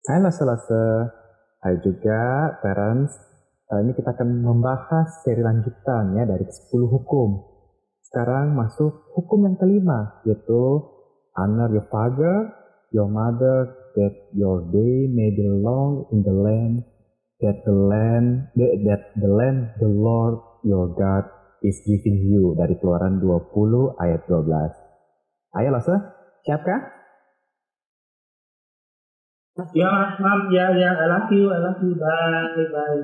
Halo Selasa, hai juga parents. Kali ini kita akan membahas seri lanjutan ya dari 10 hukum. Sekarang masuk hukum yang kelima, yaitu honor your father, your mother, that your day may be long in the land, that the land the Lord your God is giving you, dari Keluaran 20 ayat 12. Ayo Lasa, siap kah? Ya, Mam, ya, I love you, bye.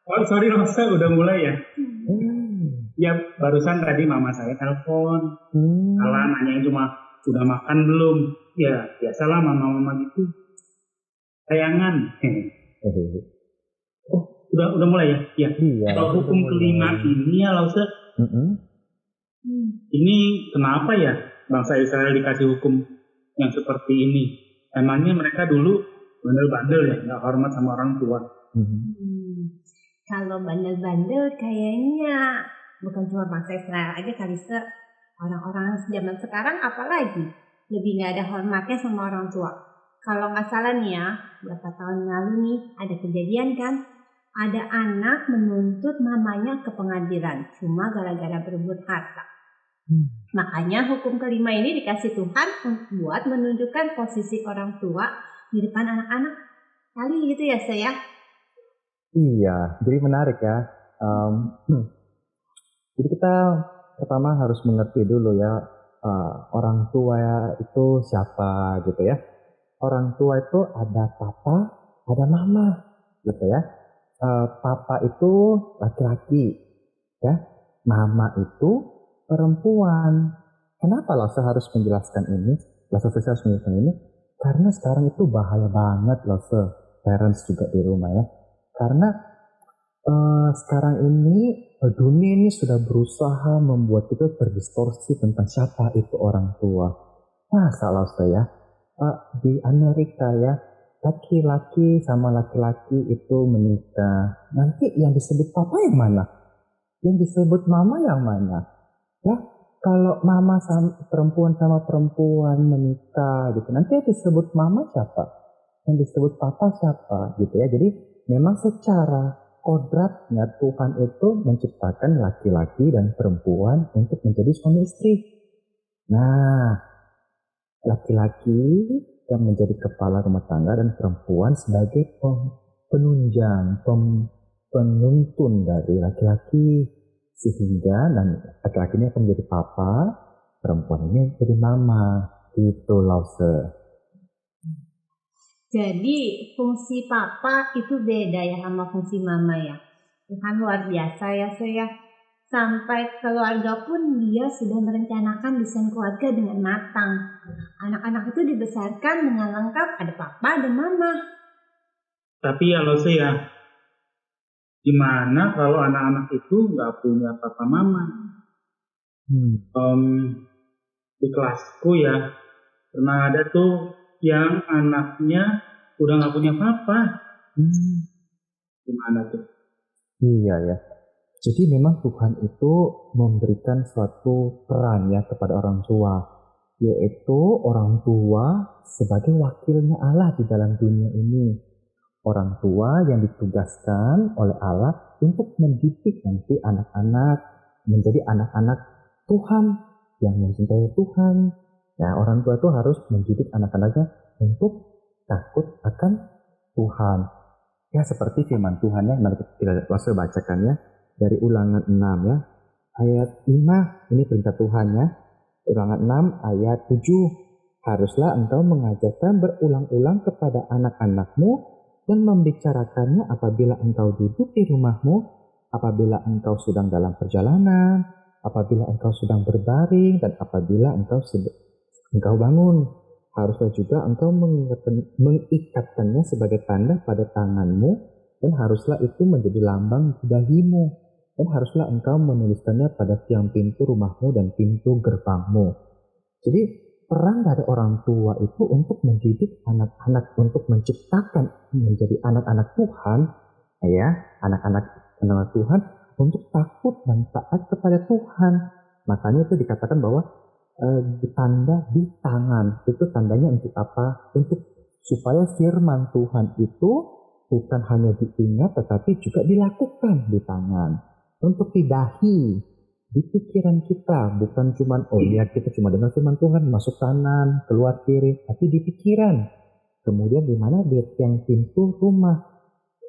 Oh, sorry, Rosa, udah mulai ya? Ya, barusan tadi mama saya telepon. Salah nanyain cuma, udah makan belum? Ya, biasalah mama-mama gitu. Sayangan. Oh, udah mulai ya? Ya. Iya. Kalau hukum kelima ini ya, Rosa. Ini kenapa ya bangsa Israel dikasih hukum yang seperti ini? Emangnya mereka dulu bandel-bandel ya, nggak hormat sama orang tua? Kalau bandel-bandel kayaknya bukan cuma bangsa Israel aja kali, orang-orang zaman sekarang apalagi lebih nggak ada hormatnya sama orang tua. Kalau nggak salah nih ya, beberapa tahun lalu nih ada kejadian kan, ada anak menuntut mamanya ke pengadilan cuma gara-gara berebut harta. Makanya hukum kelima ini dikasih Tuhan buat menunjukkan posisi orang tua di depan anak-anak. Kali gitu ya saya. Iya, jadi menarik ya. Jadi kita pertama harus mengerti dulu ya, orang tua itu siapa gitu ya. Orang tua itu ada papa, ada mama gitu ya. Papa itu laki-laki ya, mama itu perempuan. Kenapa Lasa harus menjelaskan ini? Karena sekarang itu bahaya banget Lasa, parents juga di rumah ya. Karena sekarang ini dunia ini sudah berusaha membuat kita terdistorsi tentang siapa itu orang tua. Masa Lasa ya, di Amerika ya, laki-laki sama laki-laki itu menikah. Nanti yang disebut papa yang mana? Yang disebut mama yang mana? Ya, kalau mama sama perempuan menikah gitu, nanti yang disebut mama siapa? Yang disebut papa siapa gitu ya. Jadi memang secara kodratnya Tuhan itu menciptakan laki-laki dan perempuan untuk menjadi suami istri. Nah, laki-laki yang menjadi kepala rumah tangga dan perempuan sebagai penunjang, penuntun dari laki-laki, sehingga dan laki-laki ini akan menjadi papa, perempuan ini jadi mama, gitu Lause. Jadi fungsi papa itu beda ya sama fungsi mama ya. Tuhan luar biasa ya saya. Sampai keluarga pun dia sudah merencanakan desain keluarga dengan matang. Anak-anak itu dibesarkan dengan lengkap, ada papa, ada mama. Tapi ya lo sih ya, gimana kalau anak-anak itu nggak punya papa mama? Di kelasku ya, pernah ada tuh yang anaknya udah nggak punya papa. Gimana tuh? Iya ya. Jadi memang Tuhan itu memberikan suatu peran ya kepada orang tua, yaitu orang tua sebagai wakilnya Allah di dalam dunia ini. Orang tua yang ditugaskan oleh Allah untuk mendidik nanti anak-anak menjadi anak-anak Tuhan yang mencintai Tuhan. Nah, orang tua itu harus mendidik anak-anaknya untuk takut akan Tuhan. Ya, seperti firman Tuhan ya, mari kita bacakan ya. Dari Ulangan 6 ya, ayat 5, ini perintah Tuhan ya. Ulangan 6 ayat 7, haruslah engkau mengajarkan berulang-ulang kepada anak-anakmu dan membicarakannya apabila engkau duduk di rumahmu, apabila engkau sedang dalam perjalanan, apabila engkau sedang berbaring, dan apabila engkau bangun. Haruslah juga engkau mengikatkannya sebagai tanda pada tanganmu, dan haruslah itu menjadi lambang di dahimu. Dan haruslah engkau menuliskannya pada tiang pintu rumahmu dan pintu gerbangmu. Jadi peran dari orang tua itu untuk mendidik anak-anak, untuk menciptakan menjadi anak-anak Tuhan, ya, anak-anak Tuhan untuk takut dan taat kepada Tuhan. Makanya itu dikatakan bahwa tanda di tangan itu tandanya untuk apa? Untuk supaya firman Tuhan itu bukan hanya diingat tetapi juga dilakukan di tangan. Untuk di dahi, di pikiran kita, bukan cuma oh ya kita cuma dengar firman Tuhan masuk kanan, keluar kiri, tapi di pikiran. Kemudian di mana di yang pintu rumah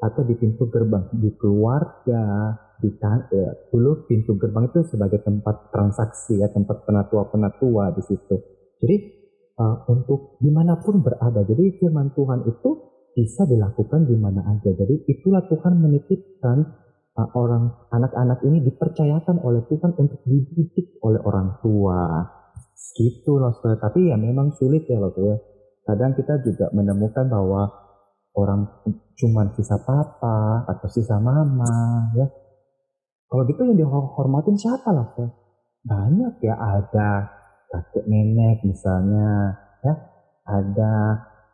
atau di pintu gerbang, di keluarga, dulu pintu gerbang itu sebagai tempat transaksi ya, tempat penatua-penatua di situ. Jadi untuk dimanapun berada, jadi firman Tuhan itu bisa dilakukan di mana aja. Jadi itulah Tuhan menitipkan anak-anak ini dipercayakan oleh Tuhan untuk dididik oleh orang tua. Gitu loh, tapi ya memang sulit ya loh ya. Kadang kita juga menemukan bahwa orang cuman sisa papa atau sisa mama ya. Kalau gitu yang dihormatin siapa lah ya? Banyak ya, ada kakek nenek misalnya ya, ada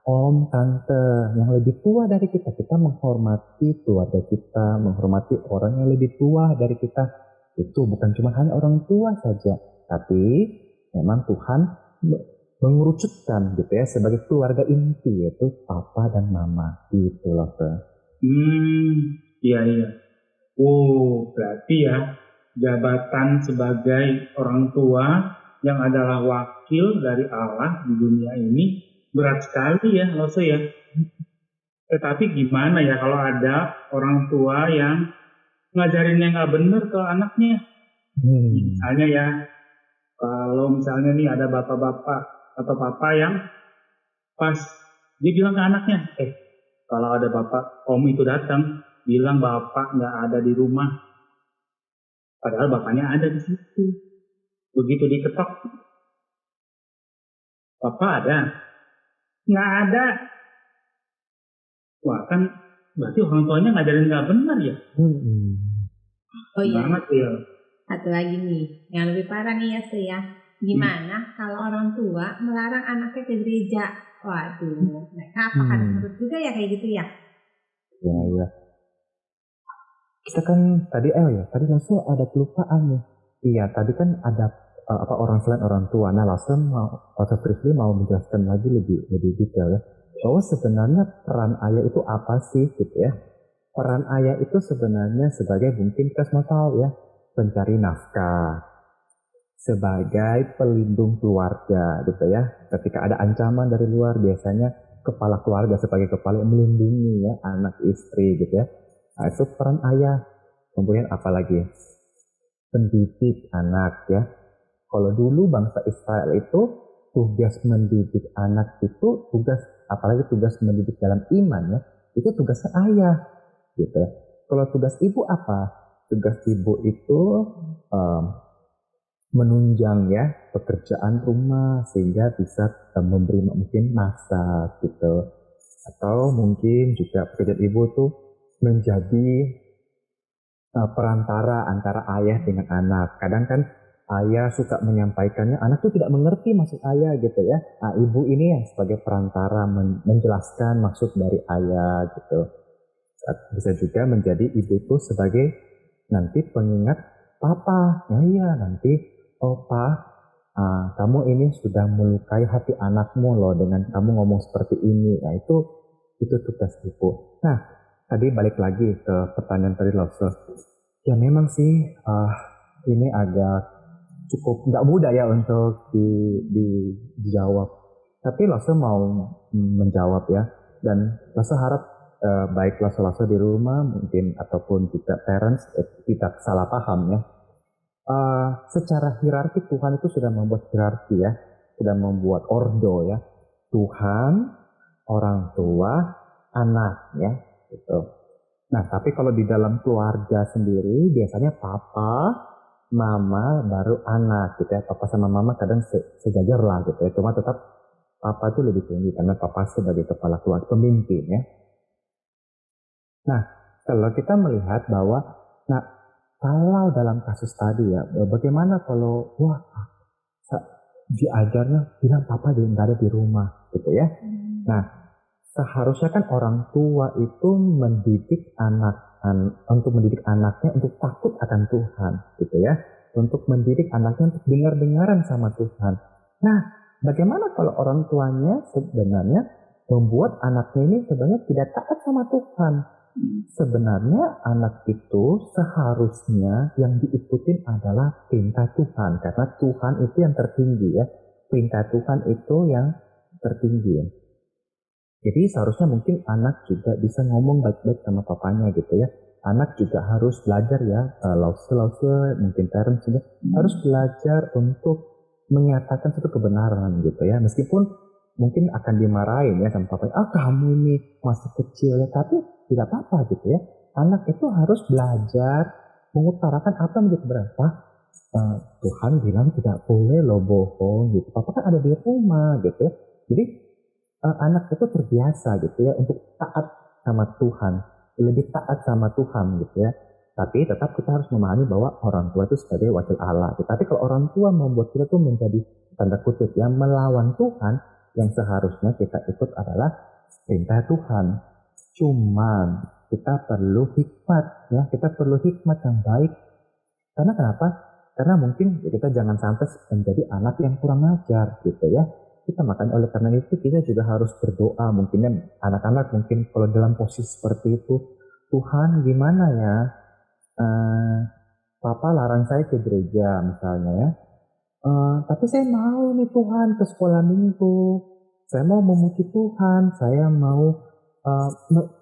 om tante yang lebih tua dari kita. Kita menghormati keluarga kita, menghormati orang yang lebih tua dari kita. Itu bukan cuma hanya orang tua saja, tapi memang Tuhan mengerucutkan gitu ya sebagai keluarga inti, yaitu papa dan mama gitu loh. Iya. Oh, berarti ya jabatan sebagai orang tua yang adalah wakil dari Allah di dunia ini berat sekali ya, Lose ya. Tetapi gimana ya kalau ada orang tua yang ngajarinnya nggak bener ke anaknya? Misalnya ya, kalau misalnya nih ada bapak-bapak atau papa yang pas dia bilang ke anaknya, kalau ada bapak om itu datang, bilang bapak nggak ada di rumah. Padahal bapaknya ada di situ. Begitu diketok, bapak ada? Nggak ada. Wah kan berarti orang tuanya ngajarin nggak benar ya? Oh iya. Banget ya. Satu lagi nih, yang lebih parah nih ya. Gimana kalau orang tua melarang anaknya ke gereja? Waduh, mereka apa harus nurut juga ya kayak gitu ya? Ya. Kita kan tadi langsung ada kelupaan nih. Iya, tadi kan ada orang selain orang tua. Nah, langsung Prisly mau menjelaskan lagi lebih detail ya. Bahwa sebenarnya peran ayah itu apa sih gitu ya? Peran ayah itu sebenarnya sebagai mungkin kita semua tahu ya, pencari nafkah, sebagai pelindung keluarga gitu ya. Ketika ada ancaman dari luar, biasanya kepala keluarga sebagai kepala yang melindungi ya anak istri gitu ya. Nah, itu peran ayah. Kemudian apalagi pendidik anak ya. Kalau dulu bangsa Israel itu tugas mendidik anak itu apalagi tugas mendidik dalam iman ya, itu tugasnya ayah gitu ya. Kalau tugas ibu apa? Tugas ibu itu menunjang ya pekerjaan rumah sehingga bisa memberi mungkin masak gitu, atau mungkin juga pekerjaan ibu tuh menjadi perantara antara ayah dengan anak. Kadang kan ayah suka menyampaikannya, anak tuh tidak mengerti maksud ayah gitu ya. Nah, ibu ini yang sebagai perantara menjelaskan maksud dari ayah gitu. Bisa juga menjadi ibu tuh sebagai nanti pengingat papa. Ya iya nanti, kamu ini sudah melukai hati anakmu loh dengan kamu ngomong seperti ini. Nah itu tugas ibu. Nah tadi balik lagi ke pertanyaan tadi Lose. Ya memang sih ini agak cukup nggak mudah ya untuk dijawab. Tapi Lose mau menjawab ya. Dan Lose harap baik Lose di rumah mungkin ataupun juga parents tidak salah paham ya. Secara hierarki Tuhan itu sudah membuat hierarki ya. Sudah membuat ordo ya. Tuhan, orang tua, anak ya. Gitu. Nah, tapi kalau di dalam keluarga sendiri biasanya papa, mama, baru anak gitu ya. Papa sama mama kadang sejajar lah gitu ya. Cuma tetap papa itu lebih tinggi karena papa sebagai kepala keluarga, pemimpin ya. Nah, kalau kita melihat bahwa kalau dalam kasus tadi ya, bagaimana kalau diajarnya bilang papa nggak ada di rumah gitu ya. Nah, seharusnya kan orang tua itu mendidik untuk mendidik anaknya untuk takut akan Tuhan gitu ya. Untuk mendidik anaknya untuk dengar-dengaran sama Tuhan. Nah, bagaimana kalau orang tuanya sebenarnya membuat anaknya ini sebenarnya tidak taat sama Tuhan. Sebenarnya anak itu seharusnya yang diikutin adalah perintah Tuhan, karena Tuhan itu yang tertinggi ya. Perintah Tuhan itu yang tertinggi. Jadi seharusnya mungkin anak juga bisa ngomong baik-baik sama papanya gitu ya. Anak juga harus belajar ya, lause mungkin parents juga harus belajar untuk menyatakan satu kebenaran gitu ya. Meskipun mungkin akan dimarahin ya sama papanya, kamu ini masih kecil ya, tapi tidak apa-apa gitu ya. Anak itu harus belajar mengutarakan apa yang menjadi berapa. Tuhan bilang tidak boleh lo bohong gitu. Papa kan ada di rumah gitu ya. Jadi anak itu terbiasa gitu ya untuk taat sama Tuhan, lebih taat sama Tuhan gitu ya. Tapi tetap kita harus memahami bahwa orang tua itu sebagai wakil Allah. Tapi kalau orang tua membuat kita tuh menjadi tanda kutip ya melawan Tuhan, yang seharusnya kita ikut adalah perintah Tuhan. Cuman kita perlu hikmat ya, kita perlu hikmat yang baik. Karena kenapa? Karena mungkin kita jangan sampai menjadi anak yang kurang ajar gitu ya. Kita makanya oleh karena itu kita juga harus berdoa. Mungkin anak-anak mungkin kalau dalam posisi seperti itu, Tuhan gimana ya? Papa larang saya ke gereja misalnya ya. Tapi saya mau nih Tuhan ke sekolah minggu. Saya mau memuji Tuhan. Saya mau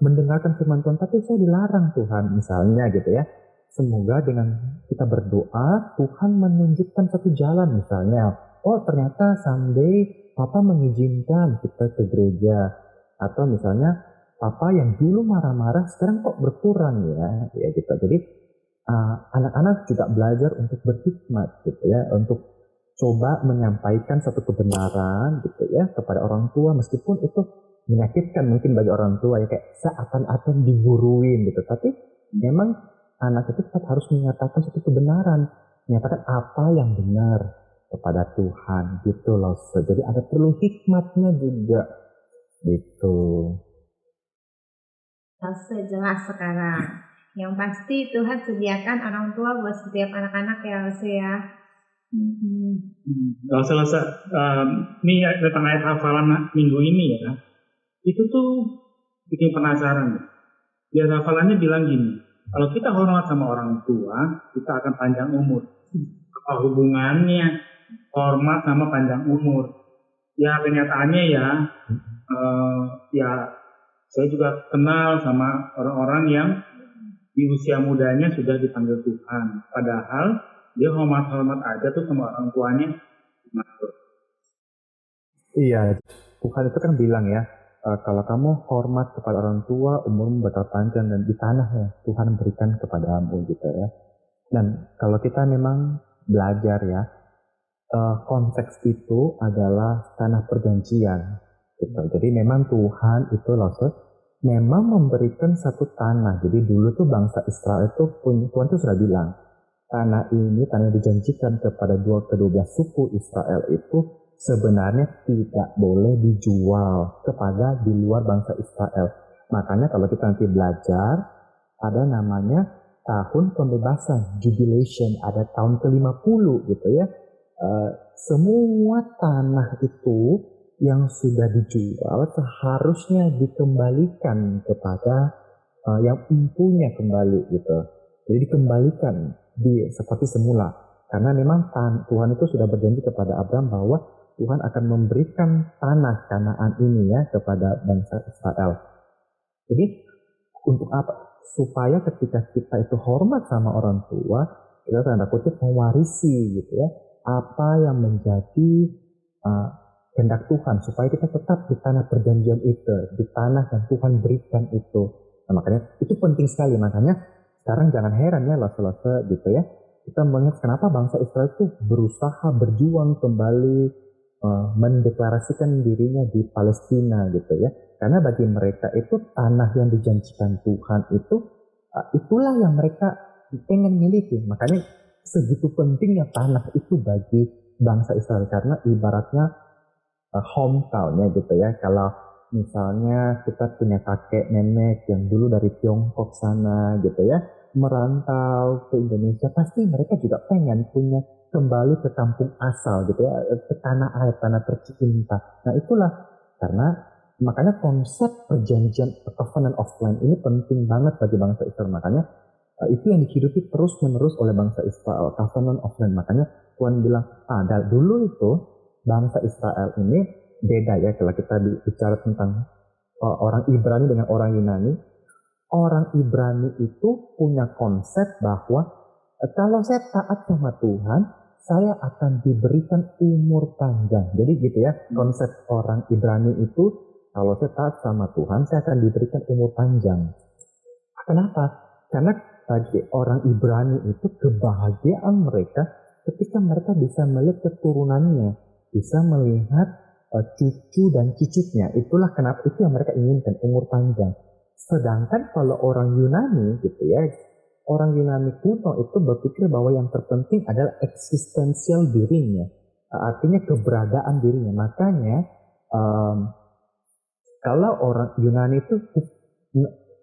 mendengarkan firman Tuhan. Tapi saya dilarang Tuhan misalnya gitu ya. Semoga dengan kita berdoa Tuhan menunjukkan satu jalan misalnya. Oh ternyata someday Papa mengizinkan kita ke gereja. Atau misalnya Papa yang dulu marah-marah sekarang kok berkurang ya gitu. Jadi anak-anak juga belajar untuk berhikmat gitu ya, untuk coba menyampaikan satu kebenaran gitu ya kepada orang tua, meskipun itu menyakitkan mungkin bagi orang tua ya, kayak seakan-akan diguruin gitu. Tapi memang anak itu tetap harus menyatakan satu kebenaran, menyatakan apa yang benar kepada Tuhan gitu loh. Jadi ada perlu hikmatnya juga gitu. Jelas sekarang. Yang pasti Tuhan sediakan orang tua buat setiap anak-anak ya Lose ya. Lose, ini tentang ayat hafalan minggu ini ya. Itu tuh bikin penasaran. Di ayat hafalannya bilang gini, kalau kita hormat sama orang tua, kita akan panjang umur. Apa hubungannya hormat sama panjang umur? Ya kenyataannya ya saya juga kenal sama orang-orang yang di usia mudanya sudah dipanggil Tuhan. Padahal dia hormat-hormat aja tuh sama orang tuanya. Iya, Tuhan itu kan bilang ya, kalau kamu hormat kepada orang tua, umurmu bakal panjang dan di tanah ya Tuhan berikan kepadamu gitu ya. Dan kalau kita memang belajar ya, konteks itu adalah tanah perjanjian gitu. Jadi memang Tuhan itu memang memberikan satu tanah. Jadi dulu tuh bangsa Israel itu Tuhan tuh sudah bilang, tanah ini, tanah dijanjikan kepada kedua suku Israel itu sebenarnya tidak boleh dijual kepada di luar bangsa Israel. Makanya kalau kita nanti belajar, ada namanya tahun pembebasan, jubilation, ada tahun ke-50 gitu ya. Semua tanah itu yang sudah dijual seharusnya dikembalikan kepada yang punya kembali gitu. Jadi dikembalikan seperti semula. Karena memang Tuhan itu sudah berjanji kepada Abraham bahwa Tuhan akan memberikan tanah Kanaan ini ya kepada bangsa Israel. Jadi untuk apa? Supaya ketika kita itu hormat sama orang tua, kita tanda kutip mewarisi gitu ya, apa yang menjadi kehendak Tuhan, supaya kita tetap di tanah perjanjian itu, di tanah yang Tuhan berikan itu. Nah, makanya itu penting sekali. Makanya sekarang jangan heran ya lose-lose gitu ya, kita melihat kenapa bangsa Israel itu berusaha berjuang kembali mendeklarasikan dirinya di Palestina gitu ya. Karena bagi mereka itu tanah yang dijanjikan Tuhan itu itulah yang mereka pengen miliki. Makanya segitu pentingnya tanah itu bagi bangsa Israel, karena ibaratnya hometown-nya gitu ya. Kalau misalnya kita punya kakek nenek yang dulu dari Tiongkok sana gitu ya, merantau ke Indonesia, pasti mereka juga pengen punya kembali ke kampung asal gitu ya, ke tanah air, tanah tercinta. Nah itulah karena makanya konsep perjanjian covenant of land ini penting banget bagi bangsa Israel. Makanya itu yang dihidupi terus-menerus oleh bangsa Israel, covenant of land. Makanya Tuhan bilang, dulu itu bangsa Israel ini beda ya kalau kita bicara tentang orang Ibrani dengan orang Yunani. Orang Ibrani itu punya konsep bahwa kalau saya taat sama Tuhan, saya akan diberikan umur panjang. Jadi gitu ya, konsep orang Ibrani itu, kalau saya taat sama Tuhan, saya akan diberikan umur panjang. Kenapa? Karena bagi orang Ibrani itu kebahagiaan mereka ketika mereka bisa melihat keturunannya, bisa melihat cucu dan cicitnya. Itulah kenapa itu yang mereka inginkan, umur panjang. Sedangkan kalau orang Yunani gitu ya, orang Yunani kuno itu berpikir bahwa yang terpenting adalah eksistensial dirinya, artinya keberadaan dirinya. Makanya kalau orang Yunani itu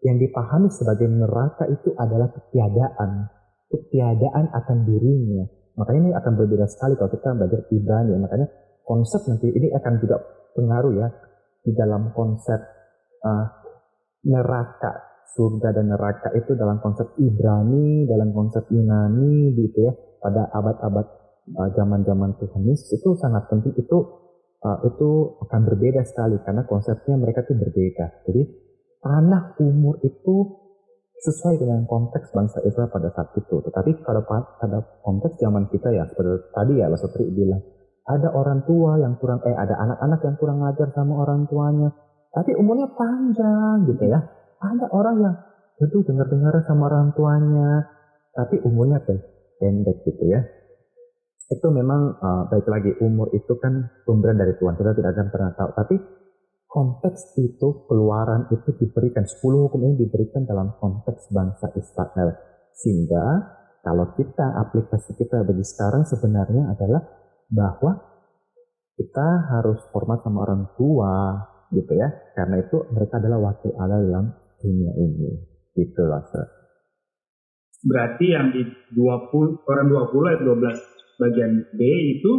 yang dipahami sebagai neraka itu adalah ketiadaan akan dirinya. Makanya ini akan berbeda sekali kalau kita belajar Ibrani. Makanya konsep nanti ini akan juga pengaruh ya di dalam konsep neraka, surga dan neraka itu dalam konsep Ibrani, dalam konsep Yunani gitu ya, pada abad-abad zaman-zaman Tuhan Yesus itu sangat penting. Itu akan berbeda sekali karena konsepnya mereka itu berbeda. Jadi tanah umur itu sesuai dengan konteks bangsa Israel pada saat itu. Tetapi kalau pada konteks zaman kita ya, seperti tadi ya Lasotri bilang, ada orang tua yang kurang, ada anak-anak yang kurang ngajar sama orang tuanya, tapi umurnya panjang gitu ya. Ada orang yang dengar-dengar sama orang tuanya, tapi umurnya pendek gitu ya. Itu memang baik lagi, umur itu kan pemberian dari Tuhan, kita tidak akan pernah tahu. Tapi konteks itu, keluaran itu diberikan, 10 hukum ini diberikan dalam konteks bangsa Israel. Sehingga kalau aplikasi kita bagi sekarang sebenarnya adalah bahwa kita harus hormat sama orang tua gitu ya, karena itu mereka adalah wakil Allah dalam dunia ini gitu lah. Berarti yang di 20 ayat 12 bagian B itu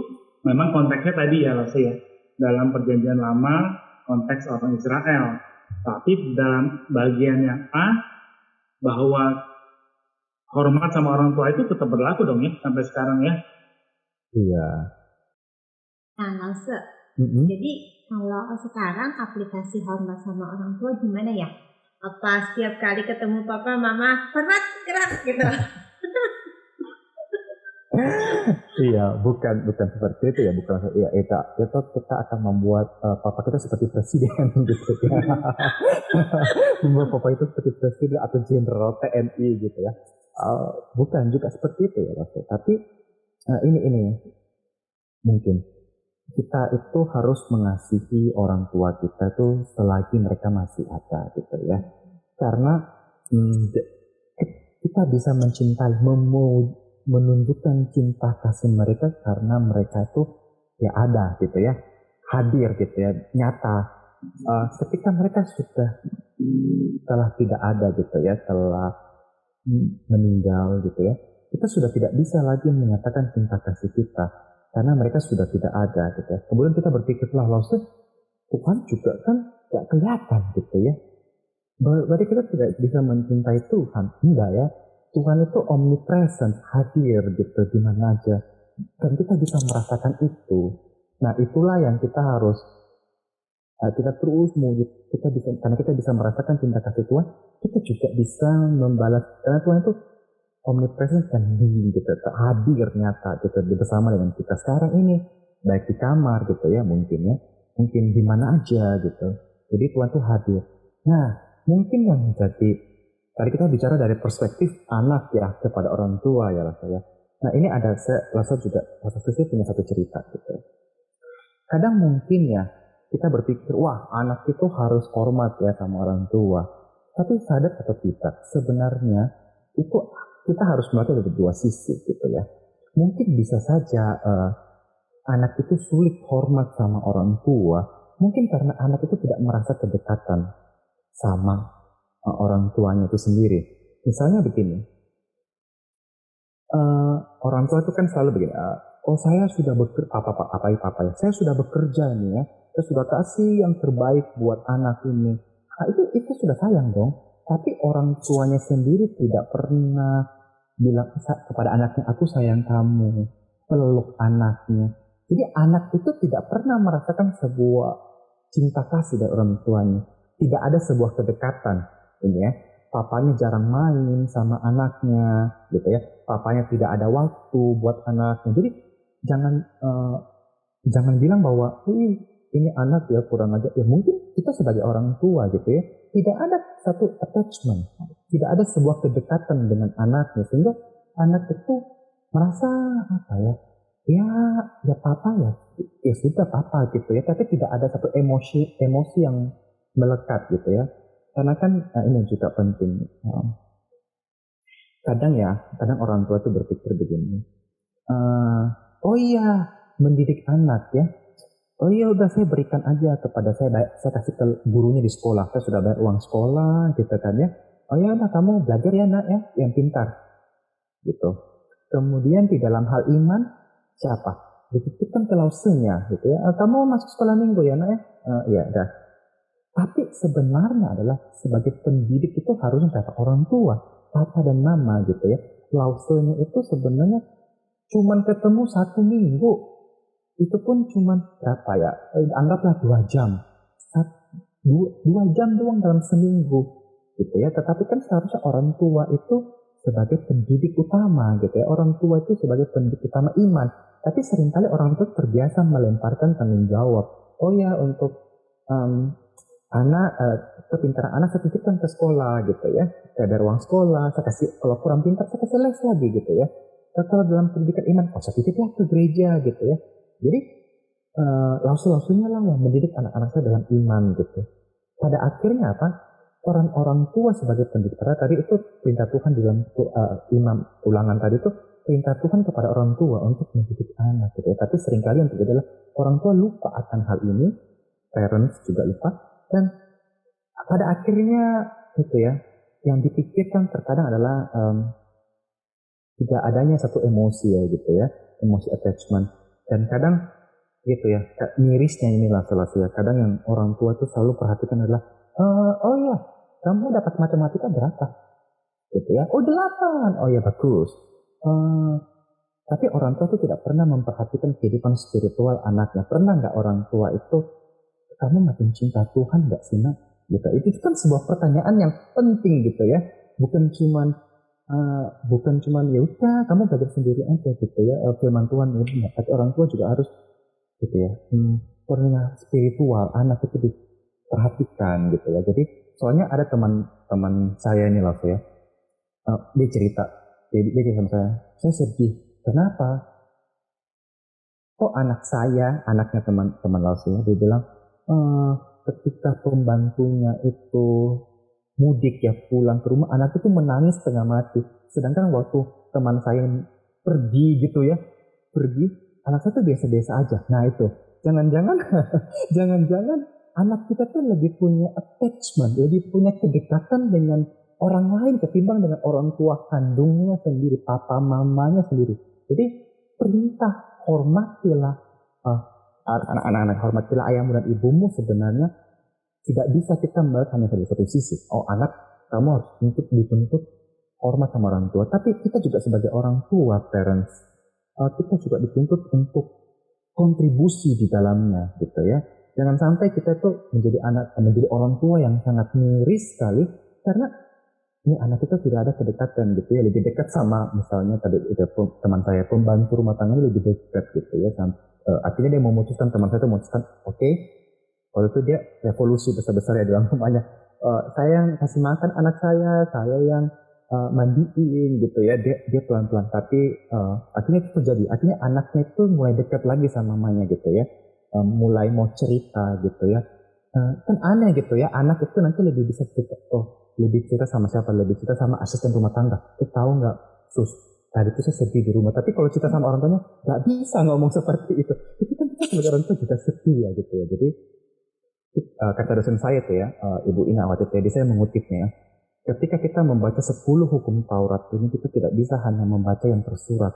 memang konteksnya tadi ya Lase ya, dalam perjanjian lama konteks orang Israel. Tapi dalam bagian yang A, bahwa hormat sama orang tua itu tetap berlaku dong ya sampai sekarang ya. Iya. Nah Lase, jadi kalau sekarang aplikasi hormat sama orang tua gimana ya? Apa setiap kali ketemu papa mama hormat gerak gitu? Iya, bukan seperti itu ya, bukan ya, kita akan membuat papa kita seperti presiden gitu ya. Membuat papa itu seperti presiden atau jenderal TNI gitu ya. Bukan juga seperti itu ya, tapi ini mungkin kita itu harus mengasihi orang tua kita tuh selagi mereka masih ada gitu ya. Karena kita bisa mencintai, menunjukkan cinta kasih mereka karena mereka itu ya ada gitu ya, hadir gitu ya, nyata. Ketika mereka telah tidak ada gitu ya, telah meninggal gitu ya, kita sudah tidak bisa lagi menyatakan cinta kasih kita karena mereka sudah tidak ada gitu ya. Kemudian kita berpikirlah, Tuhan juga kan gak kelihatan gitu ya. Berarti kita tidak bisa mencintai Tuhan. Enggak ya. Tuhan itu omnipresent, hadir gitu di mana aja. Dan kita bisa merasakan itu. Nah, itulah yang kita harus kita terus karena kita bisa merasakan cinta kasih Tuhan, kita juga bisa membalas, karena Tuhan itu omnipresent dan gitu, hadir nyata gitu bersama dengan kita sekarang ini, baik di kamar gitu ya, mungkin di mana aja gitu. Jadi Tuhan itu hadir. Nah, mungkin yang menjadi, tadi kita bicara dari perspektif anak ya kepada orang tua ya rasanya. Nah, ini saya rasa punya satu cerita gitu. Kadang mungkin ya kita berpikir, wah anak itu harus hormat ya sama orang tua. Tapi sadar atau tidak, sebenarnya itu kita harus melihat dari dua sisi gitu ya. Mungkin bisa saja anak itu sulit hormat sama orang tua, mungkin karena anak itu tidak merasa kedekatan sama orang tuanya itu sendiri. Misalnya begini, orang tua itu kan selalu begini, oh saya sudah bekerja, apa ya, saya sudah bekerja nih ya, saya sudah kasih yang terbaik buat anak ini. Nah, itu sudah sayang dong. Tapi orang tuanya sendiri tidak pernah bilang kepada anaknya, aku sayang kamu, peluk anaknya. Jadi anak itu tidak pernah merasakan sebuah cinta kasih dari orang tuanya. Tidak ada sebuah kedekatan, ini ya. Papanya jarang main sama anaknya, gitu ya. Papanya tidak ada waktu buat anaknya. Jadi jangan bilang bahwa ini anak ya kurang aja. Ya mungkin kita sebagai orang tua gitu ya, tidak ada satu attachment, tidak ada sebuah kedekatan dengan anaknya, sehingga anak itu merasa apa ya, ya papa ya sudah papa gitu ya, tapi tidak ada satu emosi yang melekat gitu ya. Karena kan ini juga penting. Kadang orang tua itu berpikir begini, oh iya, mendidik anak ya. Oh iya udah saya berikan aja kepada saya kasih ke gurunya di sekolah. Saya sudah bayar uang sekolah gitu kan ya. Oh iya udah kamu belajar ya nak ya, yang pintar gitu. Kemudian di dalam hal iman siapa? Dititipkan ke lausenya gitu ya. Kamu masuk sekolah minggu ya nak ya? Iya dah. Tapi sebenarnya adalah sebagai pendidik itu harusnya kata orang tua, papa dan mama gitu ya. Lausenya itu sebenarnya cuman ketemu 1 minggu. Itu pun cuman berapa ya? Anggaplah 2 jam. 2 jam doang dalam seminggu gitu ya. Tetapi kan seharusnya orang tua itu sebagai pendidik utama gitu ya. Orang tua itu sebagai pendidik utama iman. Tapi seringkali orang tua terbiasa melemparkan tanggung jawab. Oh ya untuk kepintaran anak saya titipkan ke sekolah gitu ya. Saya bayar uang sekolah, saya kasih, kalau kurang pintar saya kasih les lagi gitu ya. Kalau dalam pendidikan iman, saya titiplah ke gereja gitu ya. Jadi lausul-lausulnya lah yang mendidik anak-anak saya dalam iman gitu. Pada akhirnya apa? Orang-orang tua sebagai pendidik, karena tadi itu perintah Tuhan dalam imam ulangan tadi itu perintah Tuhan kepada orang tua untuk mendidik anak gitu ya. Tapi seringkali yang terjadi adalah orang tua lupa akan hal ini, parents juga lupa, dan pada akhirnya gitu ya, yang dipikirkan terkadang adalah tidak adanya satu emosi ya gitu ya, emosi attachment. Dan kadang gitu ya, mirisnya inilah ya. Kadang yang orang tua itu selalu perhatikan adalah, oh ya, kamu dapat matematika berapa? Gitu ya, oh 8, oh ya bagus. Tapi orang tua itu tidak pernah memperhatikan kehidupan spiritual anaknya. Pernah nggak orang tua itu, kamu makin cinta Tuhan nggak sih nak? Gitu. Itu kan sebuah pertanyaan yang penting gitu ya. Bukan cuman ya udah kamu belajar sendiri aja gitu ya. Firman Tuhan ya, tapi orang tua juga harus gitu ya. Pernah spiritual anak itu diperhatikan gitu ya. Jadi soalnya ada teman saya ini loh ya. Dia cerita sama saya sedih. Kenapa? Oh anaknya teman Lausia, dia bilang, ketika pembantunya itu mudik ya pulang ke rumah, anak itu menangis setengah mati. Sedangkan waktu teman saya pergi gitu ya, anak saya tuh biasa-biasa aja. Nah itu, jangan-jangan anak kita tuh lebih punya attachment, lebih punya kedekatan dengan orang lain ketimbang dengan orang tua kandungnya sendiri, papa mamanya sendiri. Jadi perintah hormatilah anak-anak, hormatilah ayahmu dan ibumu sebenarnya tidak bisa kita melihat hanya dari satu sisi. Oh anak, kamu harus dituntut hormat sama orang tua. Tapi kita juga sebagai orang tua, parents, kita juga dituntut untuk kontribusi di dalamnya gitu ya. Jangan sampai kita itu menjadi orang tua yang sangat miris sekali karena ini anak kita tidak ada kedekatan gitu ya, lebih dekat sama misalnya tadi teman saya pembantu rumah tangga lebih dekat gitu ya. Akhirnya dia memutuskan, teman saya itu memutuskan, oke, waktu itu dia revolusi besar-besar ya dalam rumahnya. Saya yang kasih makan anak saya yang mandiin gitu ya, dia pelan-pelan. Tapi akhirnya itu terjadi, akhirnya anaknya itu mulai dekat lagi sama mamanya gitu ya, mulai mau cerita gitu ya. Kan aneh gitu ya, anak itu nanti lebih bisa cerita, lebih cerita sama siapa, lebih cerita sama asisten rumah tangga. Tahu nggak sus, tadi itu saya sedih di rumah. Tapi kalau cerita sama orang tuanya nggak bisa ngomong seperti itu. Itu kan kita sebagai orang tua juga sedih ya gitu ya. Jadi kata dosen saya tuh ya, Ibu Ina waktu tadi saya mengutipnya ya. Ketika kita membaca 10 hukum Taurat ini, kita tidak bisa hanya membaca yang tersurat.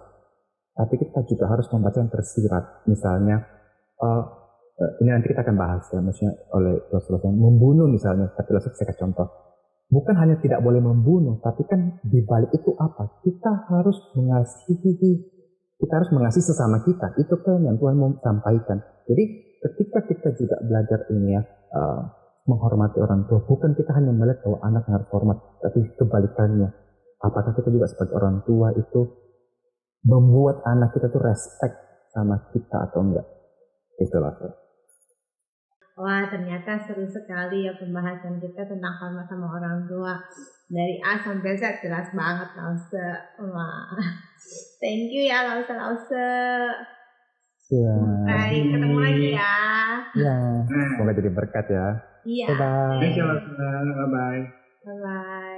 tapi kita juga harus membaca yang tersirat. Misalnya, ini nanti kita akan bahas ya, maksudnya oleh Rasulullah membunuh misalnya, tapi Rasul saya kasih contoh. Bukan hanya tidak boleh membunuh, tapi kan di balik itu apa? Kita harus mengasihi sesama kita. Itu kan yang Tuhan mau sampaikan. Jadi ketika kita juga belajar ini ya, menghormati orang tua, bukan kita hanya melihat bahwa anak harus hormat, tapi kebalikannya. Apakah kita juga sebagai orang tua itu membuat anak kita tuh respect sama kita atau enggak? Itulah. Wah, ternyata seru sekali ya pembahasan kita tentang hormat sama orang tua. Dari A sampai Z jelas banget, Lause. Wah, thank you ya, Lause. Ya. Baik, ketemu lagi ya. Ya, semoga jadi berkat ya. Iya. Bye-bye. Bye-bye. Bye-bye.